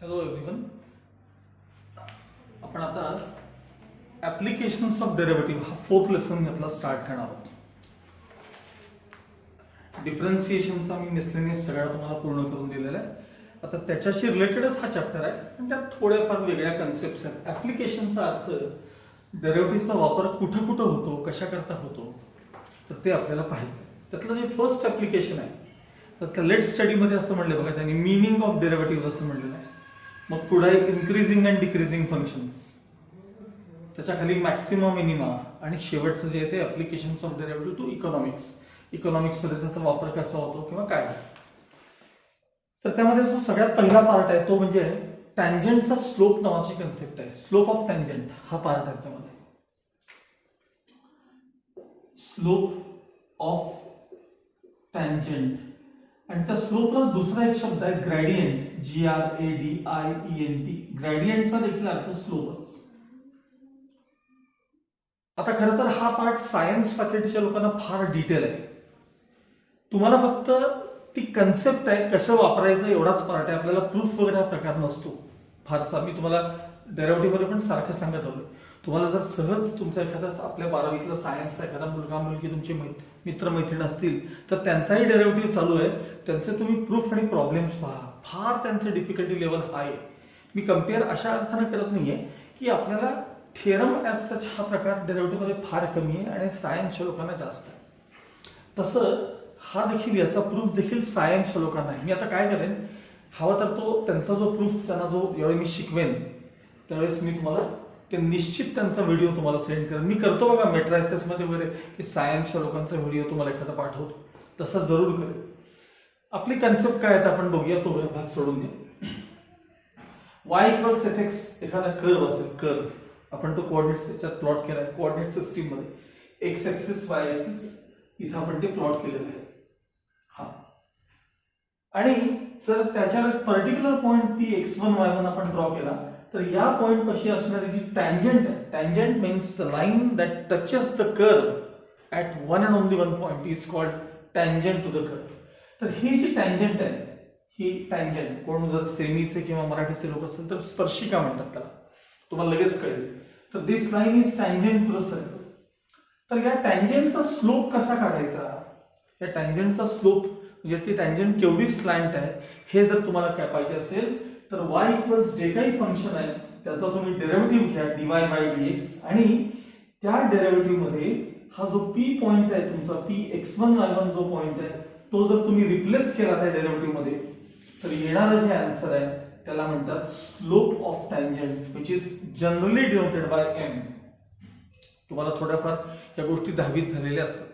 Hello everyone. आपण आता applications of derivative हा फोर्थ लेसन यातला स्टार्ट करणार आहोत. डिफरन्सिएशनचा मी मिसलेनियस सगळा तुम्हाला पूर्ण करून दिलेला आहे. आता त्याच्याशी रिलेटेडच हा चॅप्टर आहे, पण त्यात थोड्याफार वेगळ्या कन्सेप्ट्स आहेत. ॲप्लिकेशनचा अर्थ डेरिव्हेटिव्हचा वापर कुठं कुठं होतो, कशा करता होतो, तर ते आपल्याला पाहायचं. त्यातलं जे फर्स्ट ॲप्लिकेशन आहे तर त्या लेट स्टडीमध्ये असं म्हणलं बघा, त्यांनी मिनिंग ऑफ डेरिव्हेटिव्ह असं म्हणलेलं आहे. मग पुढे इन्क्रीजिंग अँड डिक्रीजिंग फंक्शन्स, त्याच्या खाली मॅक्सिमम मिनिमा, आणि शेवटचं जे आहे ते applications of derivative to economics. इकॉनॉमिक्समध्ये त्याचा वापर कसा होतो किंवा काय. तर त्यामध्ये जो सगळ्यात पहिला पार्ट आहे तो म्हणजे टँजंटचा स्लोप नावाची कन्सेप्ट आहे. स्लोप ऑफ टँजंट हा पार्ट आहे त्यामध्ये. स्लोप ऑफ टँजंट, आणि त्या स्लोपलाच दुसरा एक शब्द आहे ग्रेडियंट, GRADIENT. ग्रेडियंटचा देखील अर्थ स्लोपच. आता खरं तर हा पार्ट सायन्स फॅकल्टीच्या लोकांना फार डिटेल आहे. तुम्हाला फक्त ती कन्सेप्ट आहे कसं वापरायचं एवढाच पार्ट आहे. आपल्याला प्रूफ वगैरे हा प्रकार नसतो फारसा. मी तुम्हाला डेरिव्हेटिव्ह मध्ये पण सारखं सांगत होतो. तुम्हाला जर सहज तुमचा एखादा आपल्या 12वीतला सायन्सचा एखादा मुलगा मुलगी तुमचे मित्रमैत्रीण असतील तर त्यांचाही डेरिव्हेटिव्ह चालू आहे, त्यांचे तुम्ही प्रूफ आणि प्रॉब्लेम्स पहा. फार त्यांचं डिफिकल्टी लेवल हाय. मी कम्पेअर अशा अर्थानं करत नाहीये की आपल्याला थेरम ॲज सच हा प्रकार डेरिव्हेटिव्ह मध्ये फार कमी आहे आणि सायन्सच्या लोकांना जास्त आहे. तसं हा देखील याचा प्रूफ देखील सायन्सच्या लोकांना आहे. मी आता काय करेन, हवा तर तो त्यांचा जो प्रूफ त्यांना जो यावेळी मी शिकवेन त्यावेळेस मी तुम्हाला ते निश्चित त्यांचा व्हिडिओ तुम्हाला सेंड करेन. मी करतो बघा मेट्रायसिस मध्ये वगैरे की सायन्सच्या लोकांचा व्हिडिओ तुम्हाला एखादा पाठवतो, तसा जरूर करेन. आपली कन्सेप्ट काय आहे आपण बघूया, तो भाग सोडून द्या. y इक्वल्स fx एखादा कर्व असेल, कर्व आपण तो कोऑर्डिनेट्स याच्यात प्लॉट केलाय कोऑर्डिनेट सिस्टीम मध्ये. x ऍक्सिस y ऍक्सिस इथं आपण ते प्लॉट केलेलं आहे. हा, आणि जर त्याच्यावर particular point P x1 y1 आपण ड्रॉ केला तर या पॉइंट पाशी असणारी जी टँजंट आहे, tangent means the line that touches the curve at one and only one point is called tangent to the curve. तर ही जी टँजंट आहे, ही टँजंट कोण जर सेमीचे किंवा मराठीचे लोक असेल तर स्पर्शिका म्हणतात त्याला, तुम्हाला लगेच कळेल. तर this line is tangent to the circle. तर या टँजंटचा स्लोप कसा काढायचा, या टँजंटचा स्लोप म्हणजे ती टँजंट केवढी स्लॅन्ट आहे हे जर तुम्हाला काय पाहिजे असेल तर y इक्वल्स जे काही फंक्शन आहे त्याचा तुम्ही डेरिव्हेटिव्ह घ्या dy/dx, आणि त्या डेरिव्हेटिव्ह मध्ये हा जो p पॉइंट आहे तुमचा p x1 y1 जो पॉइंट आहे तो जर तुम्ही रिप्लेस केला त्या डेरिव्हेटिव्ह मध्ये तर येणारं जे आन्सर आहे त्याला म्हणतात slope of tangent, which is generally denoted by m. तुम्हाला थोड्याफार या गोष्टी 10वीत झालेल्या असतात.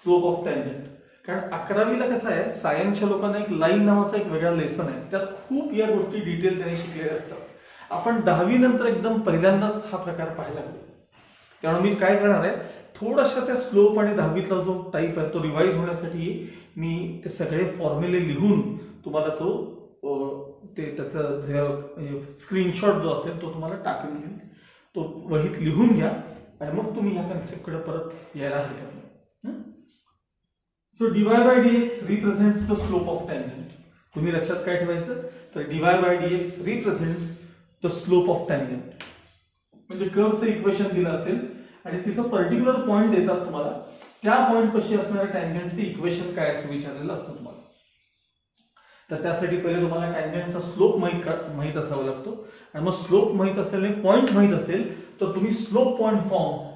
स्लोप ऑफ टँजंट, कारण 11वीला कसं आहे सायन्सच्या लोकांना एक लाईन नावाचा एक वेगळा लेसन आहे, त्यात खूप या गोष्टी डिटेल त्यांनी शिकलेल्या असतात. आपण 10वी नंतर एकदम पहिल्यांदाच हा प्रकार पाहायला लागलो. त्यामुळे मी काय करणार आहे, थोडासा त्या स्लोप आणि 10वीतला जो टाईप आहे तो रिवाइज होण्यासाठी मी ते सगळे फॉर्म्युले लिहून तुम्हाला तो ते त्याचा स्क्रीनशॉट जो असेल तो तुम्हाला टाकून घेईन. तो वहीत लिहून घ्या आणि मग तुम्ही ह्या कन्सेप्टकडे परत यायला हरकत नाही. So dy/dx represents the slope of tangent. तुम्ही लक्षात काय ठेवायचं तर dy/dx represents the slope of tangent. म्हणजे कर्वचं इक्वेशन दिलं असेल आणि तिथं पर्टिक्युलर पॉइंट देतात तुम्हाला, त्या पॉइंट पाशी असणाऱ्या टँजंटचं इक्वेशन काय असं विचारलेलं असतं तुम्हाला. तर त्यासाठी पहिले तुम्हाला टँजंटचा स्लोप माहित असावा लागतो, आणि मग स्लोप माहित असेल आणि पॉइंट माहित असेल तर तुम्ही स्लोप पॉइंट फॉर्म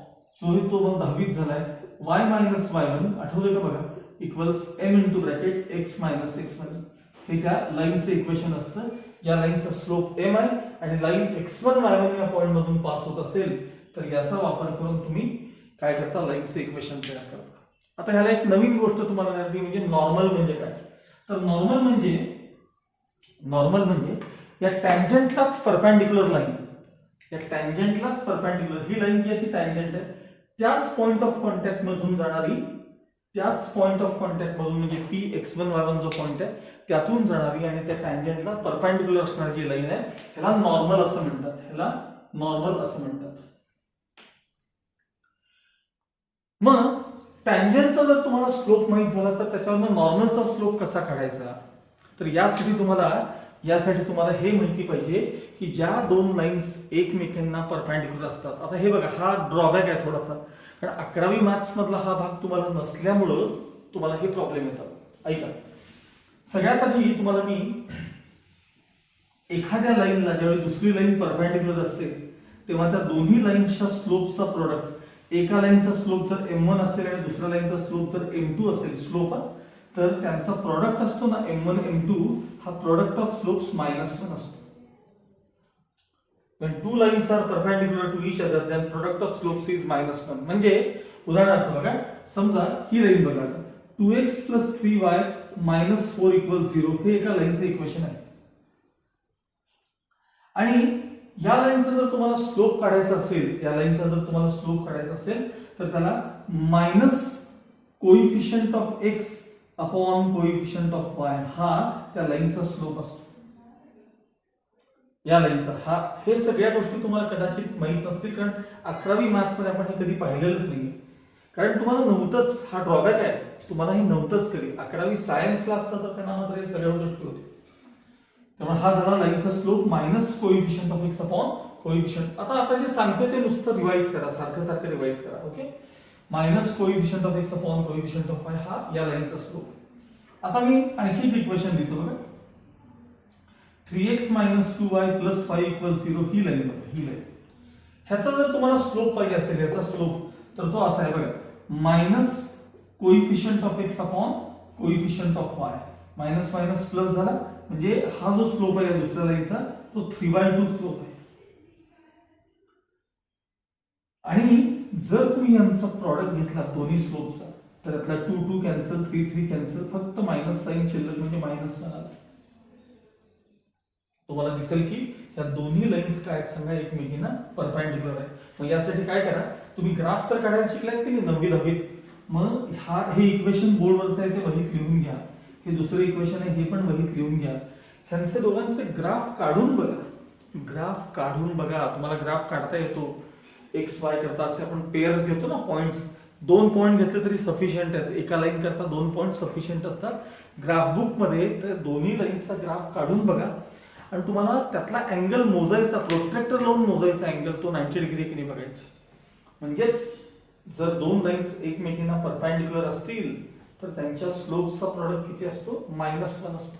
जो तो मग 10वीत झालाय y-y1 आठवलं का बघा, equals m into bracket x minus x1. हे त्या लाईनचं इक्वेशन असतं ज्या लाईनचा स्लोप m आहे आणि लाईन x1 y1 या पॉइंट मधून पास होत असेल तर याचा वापर करून तुम्ही काय करता, लाईनचं इक्वेशन तयार करता. आता ह्याला एक नवीन गोष्ट तुम्हाला माहिती म्हणजे नॉर्मल म्हणजे काय. तर नॉर्मल म्हणजे या टँजंटलाच परपेंडिक्युलर लाईन, या टँजंटलाच परपेंडिक्युलर ही लाईन जी आहे ती टँजंट आहे, त्याच पॉइंट ऑफ कॉन्टॅक्ट मधून जाणारी, त्याच पॉइंट ऑफ कॉन्टॅक्ट मधून म्हणजे p x1 y1 जो पॉइंट आहे त्यातून जाणारी आणि त्या टँजंटला परपेंडिक्युलर असणारी जी लाईन आहे ह्याला नॉर्मल असं म्हणतात, ह्याला नॉर्मल असं म्हणतात. मग टँजंटचा जर तुम्हाला स्लोप माहित झाला तर त्याच्यावर नॉर्मलचा स्लोप कसा काढायचा, तर यासाठी तुम्हाला यासाठी तुम्हाला हे माहिती पाहिजे की ज्या दोन लाईन्स एकमेकांना परपेंडिक्युलर असतात. आता हे बघा, हा ड्रॉबॅक आहे थोडासा, कारण 11वी मार्क्स मधला हा भाग तुम्हाला नसल्यामुळं तुम्हाला हे प्रॉब्लेम येतात. ऐका, सगळ्यात आधी तुम्हाला मी एखाद्या लाईनला ज्यावेळी दुसरी लाईन परपेंडिक्युलर असते तेव्हा त्या दोन्ही लाईन्सच्या स्लोपचा प्रोडक्ट, एका लाईनचा स्लोप जर m1 असेल आणि दुसऱ्या लाईनचा स्लोप जर m2 असेल स्लोप, तर त्यांचा प्रोडक्ट असतो ना m1 m2, हा प्रोडक्ट ऑफ स्लोप्स -1 असतो. when two lines are perpendicular to each other then product of slopes is -1. म्हणजे उदाहरणार्थ बघा, समजा ही लाईन बघा, 2x + 3y - 4 = 0 हे एका लाईनचं इक्वेशन आहे. आणि या लाईनचा जर तुम्हाला स्लोप काढायचा असेल, या लाईनचा जर तुम्हाला स्लोप काढायचा असेल तर त्याला minus coefficient of x upon coefficient of y हा त्या लाईनचा स्लोप असतो. या लाईनचा हा, हे सगळ्या गोष्टी तुम्हाला कदाचित माहित नसतील, कारण 11वी मार्क्स मध्ये आपण हे कधी पाहिलेलंच नाही, कारण तुम्हाला नव्हतंच. हा ड्रॉबॅक आहे, तुम्हाला हे नव्हतंच कधी. 11वी सायन्सला असतं तर त्यांना मात्र हे सगळ्या गोष्टी होत्या. त्यामुळे हा झाला लाईनचा slope minus coefficient of x upon coefficient. आता जे सांगतो ते नुसतं रिवाइज करा, सारखं सारखं रिवाइज करा. Okay, minus coefficient of x upon coefficient of y हा या लाईनचा स्लोप. आता मी आणखी एक इक्वेशन लिहितो बघा, 3x - 2y + 5 = 0 ही लाईन बघा, ही लाईन. ह्याचा जर तुम्हाला स्लोप पाहिजे असेल, याचा स्लोप, तर तो असा आहे बघा, minus coefficient of x upon coefficient of y. Minus minus plus झाला, म्हणजे हा जो स्लोप आहे दुसऱ्या लाईनचा तो 3/2 स्लोप आहे. आणि जर तुम्ही यांचा प्रॉडक्ट घेतला दोन्ही स्लोपचा, तर यातला 2 2 कॅन्सल, 3 3 कॅन्सल, फक्त मायनस साइन शिल्लक म्हणजे -1 आला. तुम्हाला दिसेल की या दोन्ही लाईन्स काय सांगा एकमेकींना परपेंडिक्युलर आहे. मग यासाठी काय करा, तुम्ही ग्राफ तर काढायला शिकलात की नाही 9वी 10वीत, मग हे इक्वेशन बोर्डवरचं आहे ते वहीत लिहून घ्या. हे दुसरं इक्वेशन आहे हे पण वहीत लिहून घ्या. ह्यांचे दोघांचे ग्राफ काढून बघा, ग्राफ काढून बघा. तुम्हाला ग्राफ काढता येतो एक्स वाय करता, असे आपण पेअर्स घेतो ना, पॉइंट्स. 2 पॉइंट घेतले तरी सफिशियंट आहेत, एका लाईन करता 2 पॉइंट सफिशियंट असतात. ग्राफ बुक मध्ये तर दोन्ही लाईन्सचा ग्राफ काढून बघा आणि तुम्हाला त्यातला अँगल मोजायचा, प्रोट्रॅक्टर लावून मोजायचा अँगल, तो 90 डिग्री किती बघायचा. म्हणजेच जर दोन लाईन्स एकमेकींना परपेंडिक्युलर असतील तर त्यांच्या स्लोपचा प्रोडक्ट किती असतो, -1 असतो.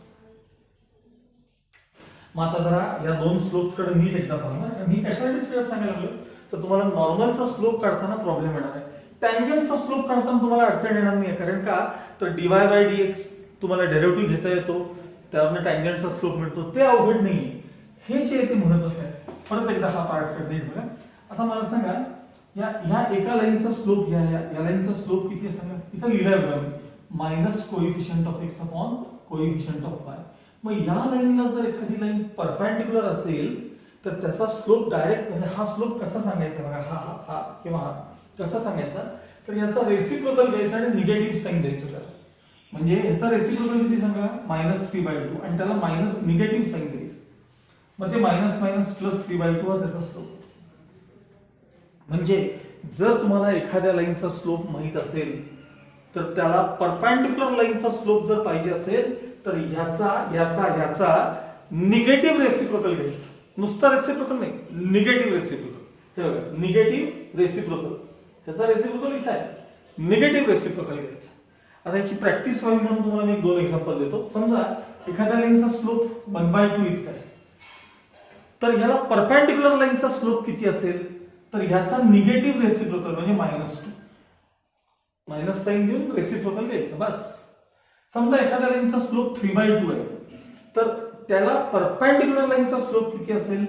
मग आता जरा या दोन स्लोप्स कडे नीट एकदा पहा. मी कशासाठी सगळं सांगायला लागलो, तर तुम्हाला नॉर्मलचा स्लोप काढताना प्रॉब्लेम येणार आहे, टँजंटचा स्लोप काढताना तुम्हाला अडचण येणार नाही. कारण का, तर dy/dx तुम्हाला डेरिव्हेटिव्ह घेता येतो, त्यावरनं टँजंटचा स्लोप मिळतो, ते अवघड नाही. हे जे आहे ते महत्त्वाचं आहे. परत एकदा हा पार्ट कडे बघा. आता मला सांगा, या एका लाईनचा स्लोप घ्या, या लाईनचा स्लोप किती आहे सांगा. इथं लिहिलंय बघा मी, minus coefficient of x upon coefficient of y. मग या लाईनला जर एखादी लाईन परपेंडिक्युलर असेल तर त्याचा स्लोप डायरेक्ट, म्हणजे हा स्लोप कसा सांगायचा बघा, हा किंवा हा कसा सांगायचा, तर याचा रेसिप्रोकल घ्यायचा आणि निगेटिव्ह साइन द्यायचं त्याला. म्हणजे याचा रेसिप्रोकल किती सांगा, -3/2 आणि त्याला मायनस निगेटिव्ह साइन द्यायचं. मग ते मायनस मायनस प्लस 3/2 हा त्याचा स्लोप. म्हणजे जर तुम्हाला एखाद्या लाईनचा स्लोप माहित असेल तर त्याला परपेंडिक्युलर लाईनचा स्लोप जर पाहिजे असेल तर याचा निगेटिव्ह रेसिप्रोकल घ्यायचा. नुसता रेसिप्रोकल नाही, निगेटिव्ह रेसिप्रोकल. हे बघा, निगेटिव्ह रेसिप्रोकल, त्याचा रेसिप्रोकल इथे आहे, निगेटिव्ह रेसिप्रोकल घ्यायचा. आता याची प्रॅक्टिस व्हावी म्हणून तुम्हाला मी 2 एक्झाम्पल देतो. समजा एखाद्या लाईनचा स्लोप 1/2 इतका आहे, तर ह्याला परपेंडिक्युलर लाईनचा स्लोप किती असेल, तर ह्याचा निगेटिव्ह रेसिप्रोकल म्हणजे -2, मायनस साइन देऊन रेसिप्रोकल घ्यायचं बस. समजा एखाद्या लाईनचा स्लोप 3/2 आहे, तर त्याला परपेंडिक्युलर लाईनचा स्लोप किती असेल,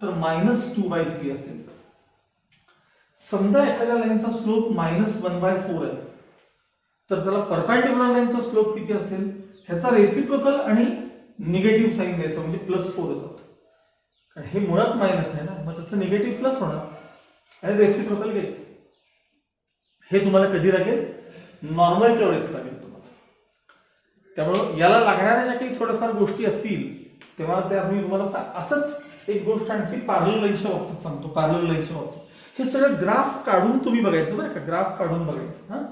तर -2/3 असेल. समजा एखाद्या लाईनचा स्लोप -1/4 आहे, तर त्याला परपेंडिक्युलर लाईनचा स्लोप किती असेल, ह्याचा रेसिप्रोकल आणि निगेटिव्ह साइन द्यायचं म्हणजे +4 होतात. कारण हे मुळात मायनस आहे ना, मग त्याचं निगेटिव्ह प्लस होणार आणि रेसिप्रोकल घ्यायचं. हे तुम्हाला कधी लागेल, नॉर्मलच्या वेळेस लागेल तुम्हाला. त्यामुळे याला लागणाऱ्या ज्या काही थोड्याफार गोष्टी असतील तेव्हा त्या मी तुम्हाला असंच एक गोष्ट आणखी पॅरलल लाईनच्या बाबतीत सांगतो. पॅरलल लाईनच्या बाबतीत हे सगळं ग्राफ काढून तुम्ही बघायचं बरं का, ग्राफ काढून बघायचं.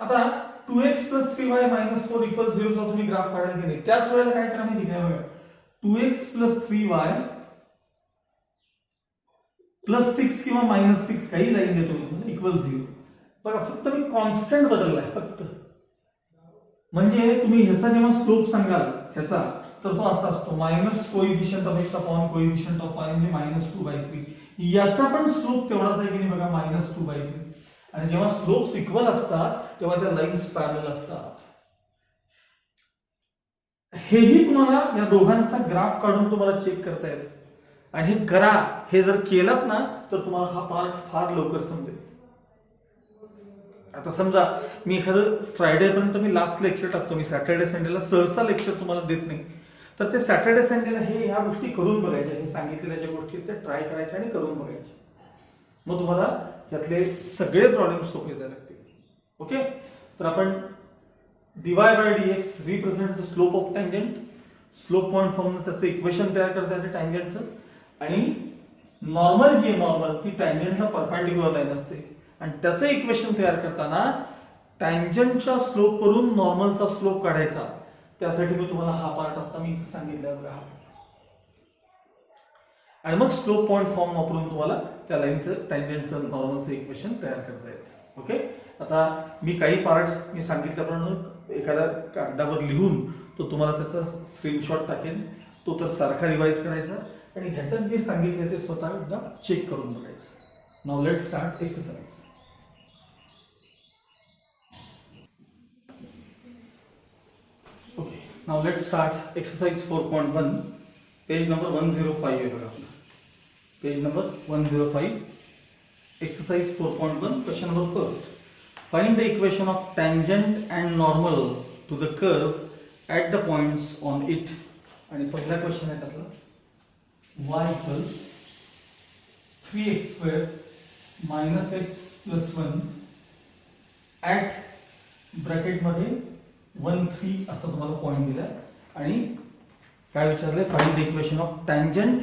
आता 2x + 3y - 4 = 0 चा तुम्ही ग्राफ काढाल की नाही, त्याच वेळेला काय करा माहिती काय बघा, 2x प्लस 3y प्लस 6 किंवा मायनस 6 काही लाईन देतो इक्वल 0. बघा फक्त मी कॉन्स्टंट बदललाय फक्त. म्हणजे तुम्ही ह्याचा जेव्हा स्लोप सांगाल ह्याचा तर तो असा असतो minus coefficient of x upon coefficient of Y म्हणजे -2/3. याचा पण स्लोप तेवढाच आहे की नाही बघा -2/3. आणि जेव्हा स्लोप्स इक्वल असतात तेव्हा त्या लाईन्स पॅरलल असतात. हेही तुम्हाला या दोघांचा ग्राफ काढून तुम्हाला चेक करता येतं. आणि हे करा, हे जर केलात ना तर तुम्हाला हा पार्ट फार लवकर समजेल. आता समजा मी एखादं फ्रायडे पर्यंत मी लास्ट लेक्चर टाकतो, मी सॅटर्डे संडेला सहसा लेक्चर तुम्हाला देत नाही, तर ते सॅटर्डे संडेला हे ह्या गोष्टी करून बघायच्या. हे सांगितलेल्या ज्या गोष्टी त्या ट्राय करायच्या आणि करून बघायच्या. मग तुम्हाला यातले सगळे प्रॉब्लेम सोपे जायला लागतील. ओके, तर आपण dy by dx represent the slope of tangent. Slope point form त्याचं इक्वेशन तयार करता येते टँजंटचं. आणि नॉर्मल जी नॉर्मल ती टँजंटला परपेंडिक्युलर लाईन असते आणि त्याचं इक्वेशन तयार करताना टँजंटच्या स्लोप वरून नॉर्मलचा स्लोप काढायचा. त्यासाठी मी तुम्हाला हा पार्ट आता मी इथे सांगितलाय बघा. आणि मग स्लोप पॉइंट फॉर्म वापरून तुम्हाला त्या लाईनचं टँजंटचं नॉर्मलचं इक्वेशन तयार करता येतं. ओके, आता मी काही पार्ट मी सांगितल्याप्रमाणे एखाद्या कागदावर लिहून तो तुम्हाला त्याचा स्क्रीनशॉट टाकेन. तो तर सारखा रिवाइज करायचा आणि ह्याच्यात जे सांगितलं ते स्वतः एकदा चेक करून बघायचं. Now let's start exercise. Okay, now let's start exercise 4.1. Page number 105 आहे बघा आपला. Page number 105. Exercise 4.1. Question number first. Find the equation of tangent and normal to the curve at the points on it. आणि पहिला question आहे त्यातला y equals 3x square minus x plus 1 at bracket मध्ये 1 3 असं तुम्हाला point दिला आणि काय विचारलंय find the equation of tangent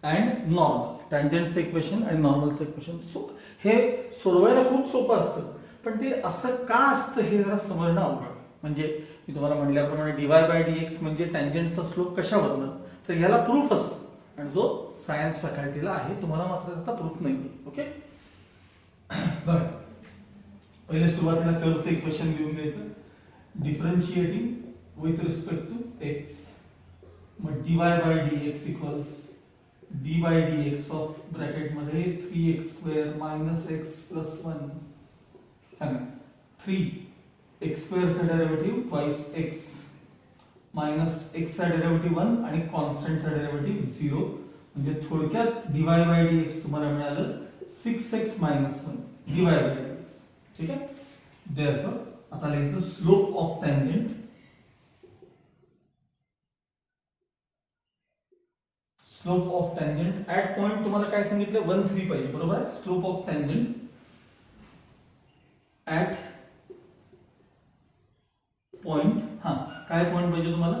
and normal. टँजंटचं इक्वेशन आणि नॉर्मलचं इक्वेशन. हे सोडवायला खूप सोपं असतं पण ते असं का असतं हे जरा समजणं अवघड. म्हणजे मी तुम्हाला म्हटल्याप्रमाणे dy by dx म्हणजे टँजंटचा स्लोप कशावरनं, तर याला प्रूफ असतो आणि जो सायन्स फॅकल्टीला आहे, तुम्हाला मात्र त्याचा प्रूफ नाही. ओके, बरं पहिले सुरुवातीला कर्वचं इक्वेशन लिहून घ्यायचं. Differentiating with respect to x. मग dy by dx equals d by dx of bracket मध्ये 3x square minus x plus 1. सांगा 3x स्क्वेअरचा derivative twice x minus x चा डेरिव्हेटिव्ह 1 आणि कॉन्स्टंटचा डेरिव्हेटिव्ह 0. म्हणजे थोडक्यात dy by dx तुम्हाला मिळालं 6x minus 1 dy by dx. ठीक आहे, देयरफॉर आता लिहायचं slope of tangent. Slope of tangent at point तुम्हाला काय सांगितलं 1 3 पाहिजे बरोबर आहे. Slope of tangent at point, हा काय पॉइंट पाहिजे तुम्हाला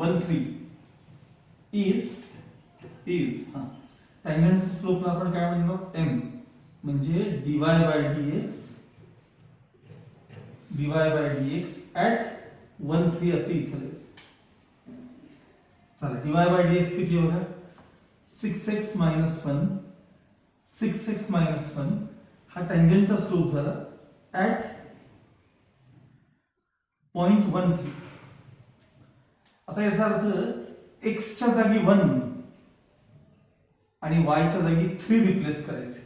1 3 इज हा टँजंटचा स्लोपला आपण काय म्हणतो m. म्हणजे dy by dx ऍट 1 3 असे इथे लिहायचं. चला dy by dx किती बघा 6x minus 1 6x minus 1 हा टँजंटचा स्लोप झाला ऍट पॉइंट 1 3. आता याचा अर्थ x च्या जागी 1 आणि y च्या जागी 3 रिप्लेस करायचे.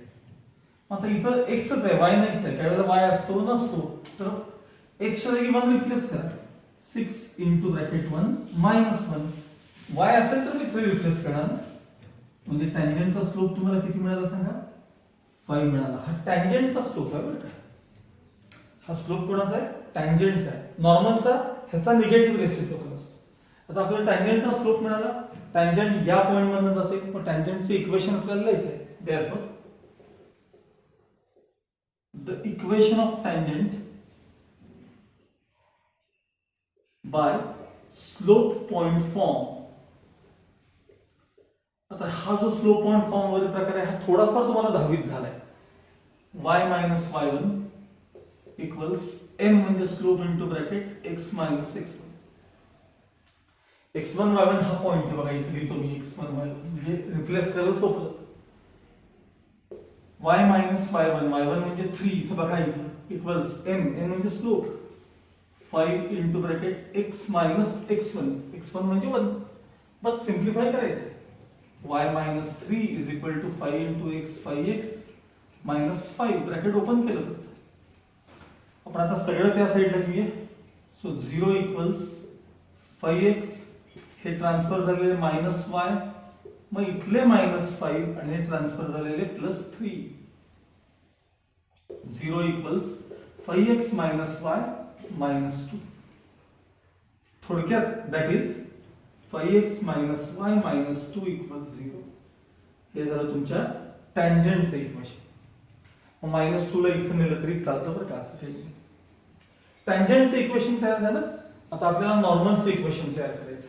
आता इथं x च आहे y नाहीच आहे. काही वेळेला y असतो नसतो, तर x च्या जागी 1 रिप्लेस करा. 6 into ब्रॅकेट 1 minus 1. y असेल तर मी 3 रिप्लेस करणार. म्हणजे टँजंटचा स्लोप तुम्हाला किती मिळाला सांगा 5 मिळाला. हा टँजंटचा स्लोप आहे बरं का. हा स्लोप कोणाचा आहे टँजंटचा आहे. नॉर्मलचा ह्याचा निगेटिव्ह रेसिप्रोकल असतो. आता आपल्याला टँजंटचा स्लोप मिळाला. टँजंट या पॉइंट मधून जाते, मग टँजंटचे इक्वेशन आपल्याला लिहायचं आहे. Therefore the equation of tangent by slope point form. आता हा जो स्लोप पॉइंट फॉर्म वरील प्रकार आहे हा थोडाफार तुम्हाला 10वीत झालाय. y minus y1 equals m म्हणजे slope into bracket x minus x1. x1 y1 हा पॉइंट आहे बघा, इथे लिहितो मी x1 y1 म्हणजे रिप्लेस करायला सोपं. y मायनस y1 म्हणजे 3 इथे बघा इथे इक्वल्स n म्हणजे slope 5 into bracket x minus x1 म्हणजे 1. बस सिम्प्लिफाय करायचं. y minus 3 is equal to 5 into x 5x minus 5 bracket open केलं फक्त. आपण आता सगळं त्या साईडला घेऊया. सो 0 इक्वल्स 5x, हे ट्रान्सफर झालेले मायनस y, मग इथले मायनस 5 आणि हे ट्रान्सफर झालेले plus 3. 0 equals 5x minus y minus 2. थोडक्यात that is 5x minus y minus 2 equals 0. हे झालं तुमच्या टँजंटचं इक्वेशन. मायनस 2 ला इथे नेलं तरी चालतं बरं का, असं काही नाही. टँजंटचं इक्वेशन तयार झालं. आता आपल्याला नॉर्मलचं इक्वेशन तयार करायचं.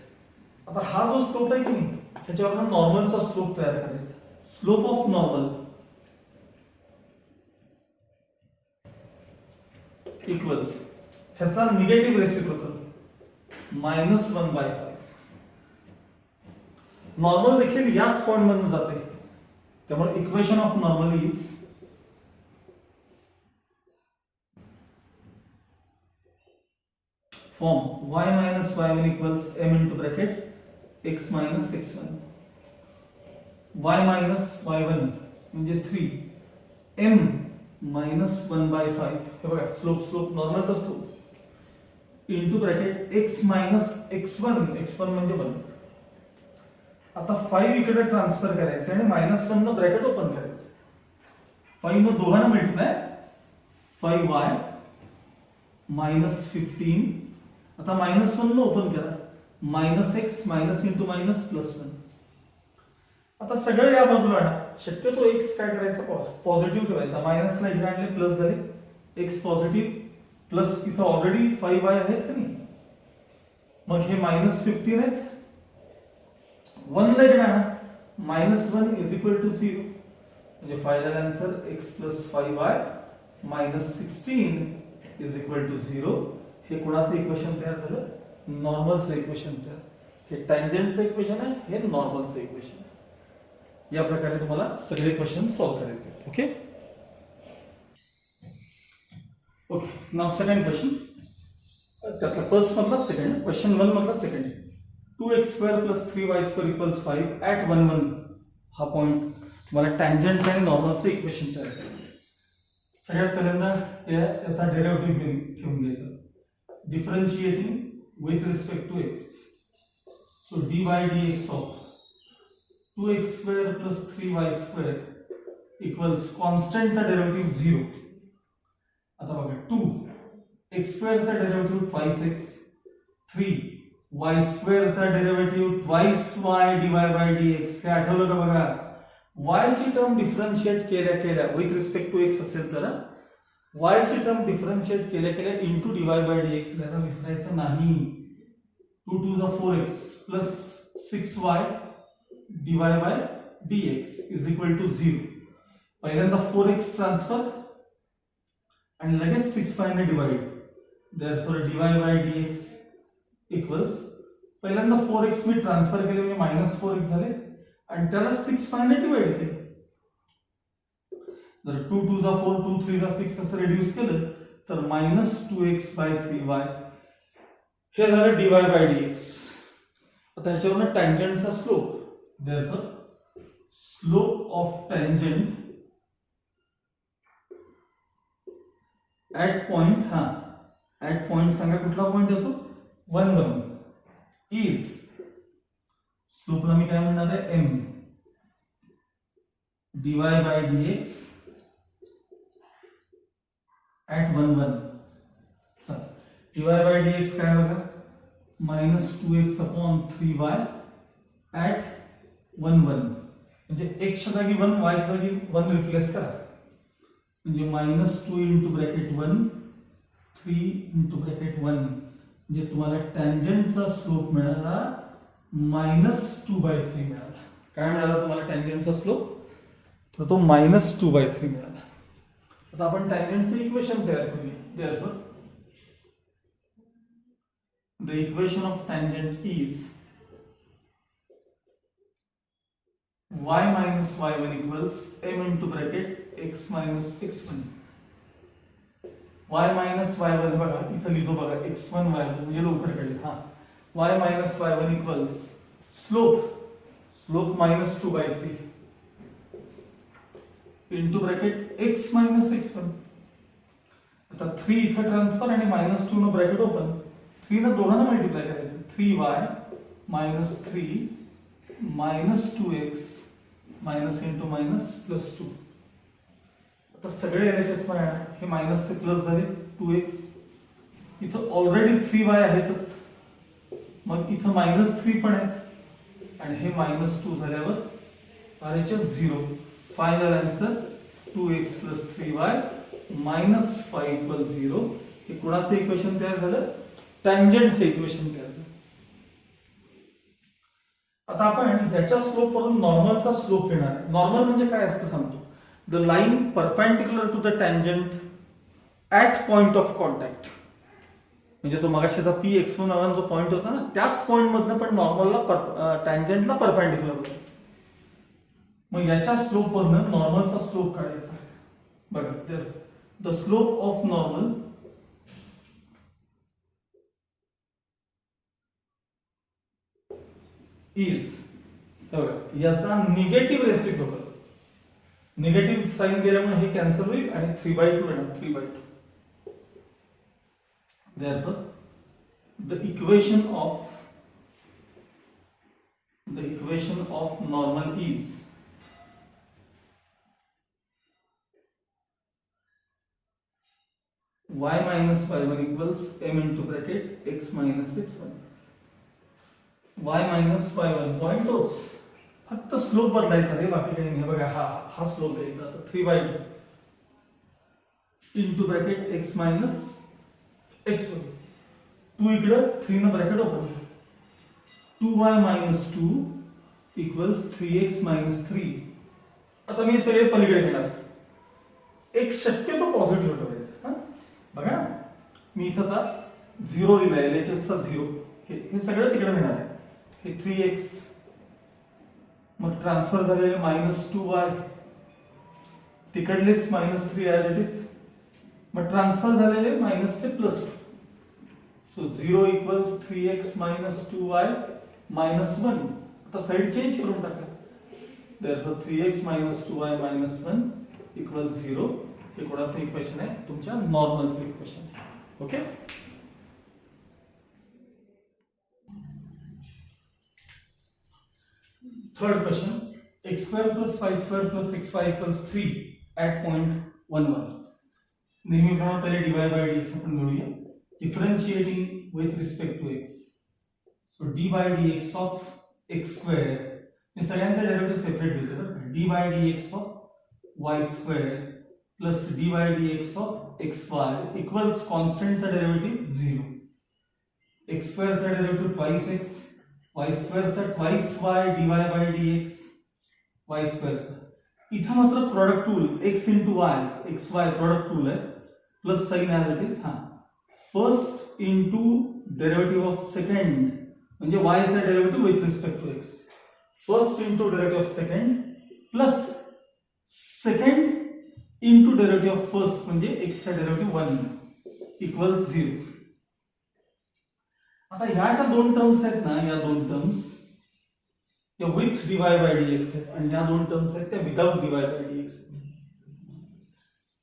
आता हा जो स्लोप आहे की नाही, त्याच्यावर नॉर्मलचा स्लोप तयार करायचा. स्लोप ऑफ नॉर्मल इक्वल्स ह्याचा निगेटिव्ह रेसिप्रोकल मायनस 1/5. नॉर्मल देखील याच पॉइंट मधून जाते, त्यामुळे equation of normal is form y minus y1 equals m into bracket x minus x1. y minus y1 म्हणजे 3 m मायनस 1/5. हे बघा स्लोप नॉर्मलचा slope into bracket x minus x1 म्हणजे 1. आता 5 इकडे ट्रान्सफर करायचं आणि मायनस 1 न ब्रॅकेट ओपन करायचं. 5 न दोघांना मल्टिप्लाय 5y मायनस 15. आता मायनस 1 न ओपन करा, minus x minus into minus plus 1. आता सगळं या बाजूला आणा. शक्यतो x काय करायचा, पॉझिटिव्ह ठेवायचा. मायनसला इकडे आणले प्लस झाले, x पॉझिटिव्ह प्लस इथं ऑलरेडी 5y आहेत का नाही, मग हे मायनस 15 आहेत. 1 ला इकडे आणा, मायनस 1 इज इक्वल टू 0 म्हणजे final answer x plus 5y minus 16 is equal to 0. हे कोणाचं इक्वेशन तयार झालं, नॉर्मलचं इक्वेशन तयार. हे टँजंटचं इक्वेशन आहे, हे नॉर्मलचं इक्वेशन आहे. या प्रकारे तुम्हाला सगळे क्वेश्चन सॉल्व्ह करायचे. ओके ओके नाव सेकंड क्वेश्चन. त्यातला फर्स्ट मधला सेकंड, क्वेश्चन 1 मधला second. 2x² plus 3y² equals 5 at 1 1. हा पॉइंट तुम्हाला टँजंट आणि नॉर्मलचं इक्वेशन तयार करायचं. सगळ्यात पहिल्यांदा याचा डेरिव्हेटिव्ह घेऊन घ्यायचा. Differentiating with respect to x. So dy dx of 2x² plus 3y² equals constant चा डेरिव्हेटिव्ह 0. आता बघा 2x² चा डेरिव्हेटिव्ह twice x, 3y² चा derivative twice y dy by dx. हे आठवलं का बघा. y ची टर्म डिफरन्शिएट केल्या विथ रिस्पेक्ट टू x असेल तर y ची टर्म डिफरन्शिएट केल्या इंटू dy by dx याला विसरायचं नाही. 2 2 जा 4x plus 6y dy by dx is equal to 0. पहिल्यांदा 4x ट्रान्सफर आणि लगेच 6y ने divide. Therefore dy by dx equals पहिल्यांदा 4x मी ट्रान्सफर केले म्हणजे मायनस 4x झाले आणि त्याला 6y ने डिवाइड केले. जर 2 2 जा 4 2 3 जा 6 असं रिड्यूस केलं तर मायनस 2x बाय 3y. हे झालं dy बाय dx. आता ह्याच्यावरून टँजंटचा slope, therefore slope of tangent at point, at point सांगा कुठला पॉइंट येतो, 1 1 इज, स्लोपला मी काय म्हणणार आहे, m dy by dx at 1 1. dy by dx काय बघा, minus 2x upon 3y at 1 1. म्हणजे x च्या जागी 1, y च्या जागी 1 रिप्लेस करा. म्हणजे minus 2 into bracket 1 3 into bracket 1. म्हणजे तुम्हाला टँजंटचा स्लोप मिळाला -2/3 मिळाला. काय मिळाला तुम्हाला टँजंटचा स्लोप, तर तो -2/3 मिळाला. आता आपण टँजंटचे इक्वेशन तयार करूया. Therefore the equation of tangent is y minus y1 equals m into bracket x minus x1. y minus y1 बघा इथं लिहितो बघा x1 y1 म्हणजे लवकर कळेल. हा y minus y1 equals slope minus 2 by 3 into bracket x minus x1. आता 3 इथं ट्रान्सफर आणि -2 न ब्रॅकेट ओपन. 3 न दोघांना मल्टिप्लाय करायचं. 3y minus 3 minus 2x minus into minus plus 2. आता सगळे LHS मध्ये हे मायनस ते प्लस झाले 2x. इथं ऑलरेडी 3y आहेतच, मग इथं -3 पण आहेत आणि हे -2 झाल्यावर RHS 0. Final answer 2x plus 3y minus 5 equals 0. हे कोणाचं इक्वेशन तयार झालं? टँजंटचं इक्वेशन तयार झालं. आता आपण याच्या स्लोप वरून नॉर्मलचा स्लोप घेणार आहे. नॉर्मल म्हणजे काय असतं सांगतो. The line perpendicular to the tangent at point of contact. म्हणजे तो मगाशीचा P(x1) नावाचा जो पॉइंट होता ना, त्याच पॉइंट मधनं पण नॉर्मलला टँजंटला परपेंडिक्युलर होतं. मग याच्या स्लोप वरून नॉर्मलचा स्लोप काढायचा. बघा, the slope of normal is, याचा निगेटिव्ह रेसिप्रोकल. निगेटिव्ह साइन केल्यामुळे हे कॅन्सल होईल आणि 3/2 येणार. 3/2. Therefore, the equation of normal is y minus y1 equals m into bracket x minus x1. y minus y1 point तोच, फक्त स्लोप बदलायचा रे, बाकी काही नाही. बघा हा स्लोप द्यायचा. आता 3/2 into bracket x minus x1. 2 इकडं 3 न bracket open. 2y minus 2 equals 3x minus 3. आता मी सगळे पलीकडे घेणार. x शक्यतो पॉझिटिव्ह ठेवायचा. बघा मी इथं आता 0 लिहिलंय, LHS चा 0. हे सगळं तिकडे घेणार आहे. हे 3x, मग ट्रान्सफर झालेले -2y, तिकडलेच -3 ॲज इट इज, मग ट्रान्सफर झालेले मायनस ते plus 2. So 0 equals 3x minus 2y minus 1. आता साइड चेंज करून टाका. therefore 3x minus 2y minus 1 equals 0. हे कोणाचं इक्वेशन आहे? तुमच्या नॉर्मलचं equation. Okay. Third question. x² plus y² plus xy equals 3 at point 1 1. नेहमीप्रमाणे पहिले dy by dx आपण मिळूया. Differentiating with respect to x. So d by dx of x², हे सगळ्यांचे डेरिव्हेटिव्ह सेपरेट लिहितो बरं. d by dx of y² plus d by dx of xy equals कॉन्स्टंटचा derivative 0. x² चा derivative twice x, y² चा twice y dy by dx y² चा. इथं मात्र product rule x into y xy product rule आहे, plus sign as it is. First into derivative of second म्हणजे y चा derivative with respect to x. First into derivative of second plus second into derivative of first म्हणजे x चा derivative 1 equals 0. आता ह्या ज्या दोन terms आहेत ना, या दोन टर्म्स या विथ dy by dx आहेत आणि या दोन टर्म्स आहेत त्या विदाउट dy by dx.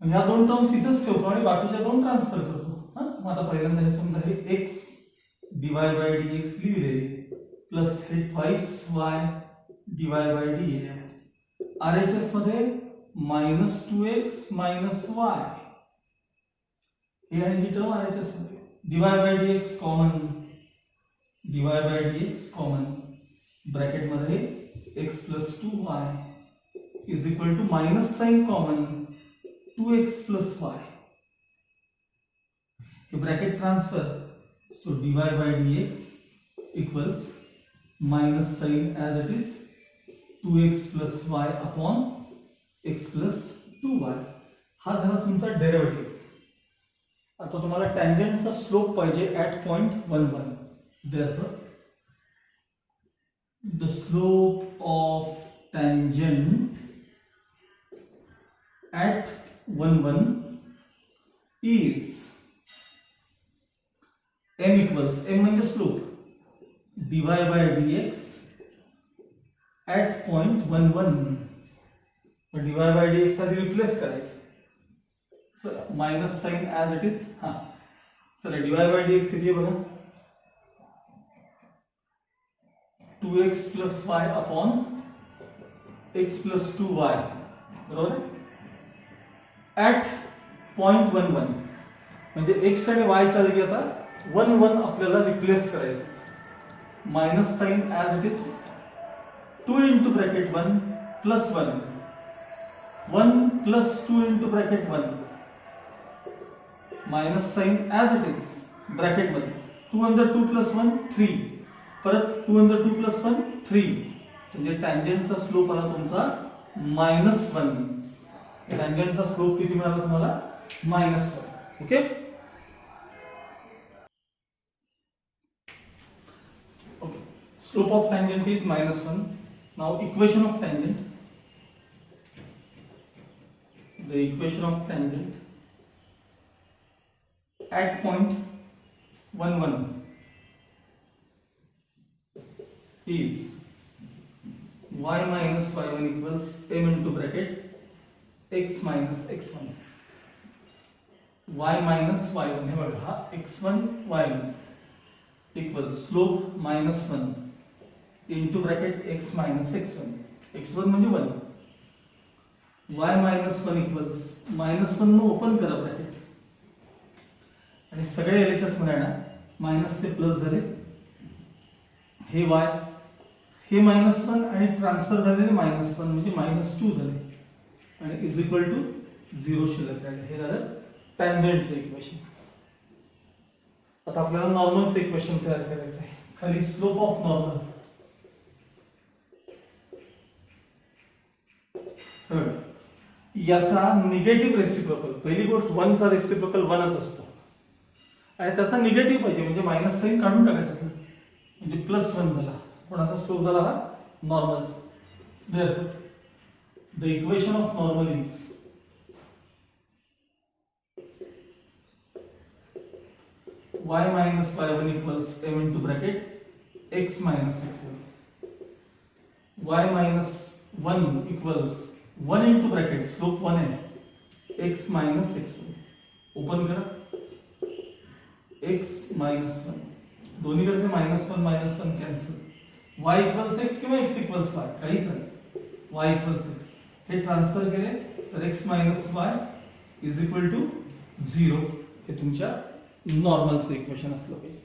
ह्या दोन टर्म्स इथेच ठेवतो आणि बाकीच्या दोन ट्रान्सफर करतो. आता पहिल्यांदा हे समजा हे x dy by dx लिहिले प्लस हे twice y dy by dx. RHS मध्ये -2x minus y, हे आणि ही टर्म RHS मध्ये. dy by dx common, dy by dx common, bracket मध्ये x plus 2y is equal to minus sign common 2x plus y. हे bracket transfer. So dy by dx equals minus sign as it is 2x plus y upon x plus 2y. हा झाला तुमचा derivative. आता तुम्हाला टँजंटचा slope पाहिजे at point 1 1. therefore the slope of tangent at 1 1 is m equals m म्हणजे slope dy by dx at point 1 1. dy by dx आधी replace करायचं. चला minus sign as it is. हा चला dy by dx किती आहे बघा 2x plus y upon x plus 2y बरोबर ॲट पॉइंट 1 1 म्हणजे x आणि y च्या जागी आता 1 1 आपल्याला रिप्लेस करायचं. Minus sign as it is 2 into bracket 1 plus 1 1 plus 2 into bracket 1 minus sign as it is bracket मध्ये 2 under 2 plus 1 3 परत 2 under 2 plus 1 3 म्हणजे टँजेंटचा स्लोप आला तुमचा -1. टँजेंटचा स्लोप किती मिळाला तुम्हाला -1. Okay okay slope of tangent is -1. Now equation of tangent. The equation of tangent at point 1 1 is y minus y1 equals m into bracket x minus x1. y minus y1 हे बघा हा x1 y1 equals slope -1 into bracket x minus x1. x1 म्हणजे 1. y minus 1 equals -1 न open करा bracket आणि सगळे LHS मध्ये ना मायनस ते प्लस झाले. हे y हे -1 आणि ट्रान्सफर झालेले -1 म्हणजे -2 झाले आणि इज इक्वल टू 0 शिल्लक राहिले. हे झालं टँजेंटचं इक्वेशन. आता आपल्याला नॉर्मलचं इक्वेशन तयार करायचं आहे. खाली स्लोप ऑफ नॉर्मल याचा निगेटिव्ह रेसिप्रोकल. पहिली गोष्ट 1 चा रेसिप्रोकल 1च असतो आणि त्याचा निगेटिव्ह पाहिजे म्हणजे मायनस साइन काढून टाकायचं म्हणजे +1 झाला. कोणाचा स्लोप झाला हा normal. Therefore the equation of normal is y minus y1 equals m into bracket x minus x1. y minus 1 equals 1 into bracket slope 1 है x minus x1. ओपन करा x minus 1 दोन्ही कडचे -1 कॅन्सल. y equals x किंवा x equals y काही करा. y equals x हे transfer केले तर x minus y is equal to 0. हे तुमच्या नॉर्मलचं इक्वेशन असलं पाहिजे.